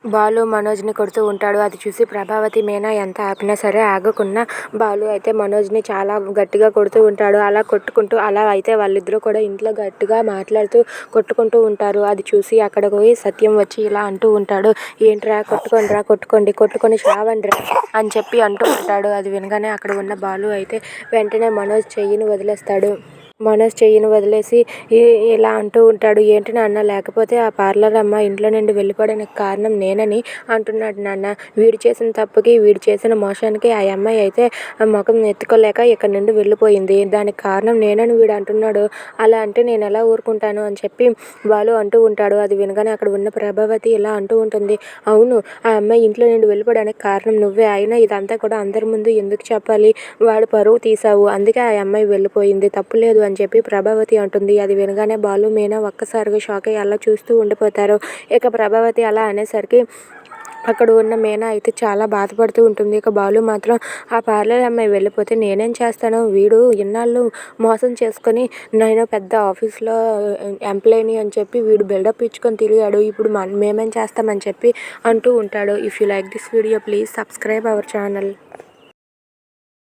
బాలు మనోజ్ని కొడుతూ ఉంటాడు. అది చూసి ప్రభావతి మీనా ఎంత ఆపినా సరే ఆగకుండా బాలు అయితే మనోజ్ని చాలా గట్టిగా కొడుతూ ఉంటాడు. అలా కొట్టుకుంటూ అలా అయితే వాళ్ళిద్దరూ కూడా ఇంట్లో గట్టిగా మాట్లాడుతూ కొట్టుకుంటూ ఉంటారు. అది చూసి అక్కడ పోయి సత్యం వచ్చి ఇలా అంటూ ఉంటాడు, ఏంట్రా కొట్టుకోండిరా, కొట్టుకొని చావండిరా అని చెప్పి అంటూ ఉంటాడు. అది వినగానే అక్కడ ఉన్న బాలు అయితే వెంటనే మనోజ్ చెయ్యిని వదిలేస్తాడు. మనోజ్ చెయ్యిని వదిలేసి ఇలా అంటూ ఉంటాడు, ఏంటి నాన్న, లేకపోతే ఆ పార్లర్ అమ్మ ఇంట్లో నుండి వెళ్ళిపోవడానికి కారణం నేనని అంటున్నాడు నాన్న. వీడు చేసిన తప్పుకి వీడు చేసిన మోసానికి ఆ అమ్మాయి అయితే ముఖం ఎత్తుకోలేక ఇక్కడి నుండి వెళ్ళిపోయింది. దానికి కారణం నేనని వీడు అంటున్నాడు. అలా అంటే నేను ఎలా ఊరుకుంటాను అని చెప్పి బాలు అంటూ ఉంటాడు. అది వినగానే అక్కడ ఉన్న ప్రభావతి ఇలా అంటూ ఉంటుంది, అవును, ఆ అమ్మాయి ఇంట్లో నుండి వెళ్ళిపోవడానికి కారణం నువ్వే. అయినా ఇదంతా కూడా అందరి ముందు ఎందుకు చెప్పాలి? వాడు పరువు తీసావు, అందుకే ఆ అమ్మాయి వెళ్ళిపోయింది, తప్పులేదు అని చెప్పి ప్రభావతి అంటుంది. అది వినగానే బాలు మీనా ఒక్కసారిగా షాక్ అయ్యి అలా చూస్తూ ఉండిపోతారు. ఇక ప్రభావతి అలా అనేసరికి అక్కడ ఉన్న మీనా అయితే చాలా బాధపడుతూ ఉంటుంది. ఇక బాలు మాత్రం ఆ పార్లర్ అమ్మాయి వెళ్ళిపోతే నేనేం చేస్తాను, వీడు ఇన్నాళ్ళు మోసం చేసుకొని నేను పెద్ద ఆఫీస్లో ఎంప్లాయీని అని చెప్పి వీడు బిల్డప్ ఇచ్చుకొని తిరిగాడు, ఇప్పుడు మేమేం చేస్తామని చెప్పి అంటూ ఉంటాడు. If you like this video please subscribe our channel.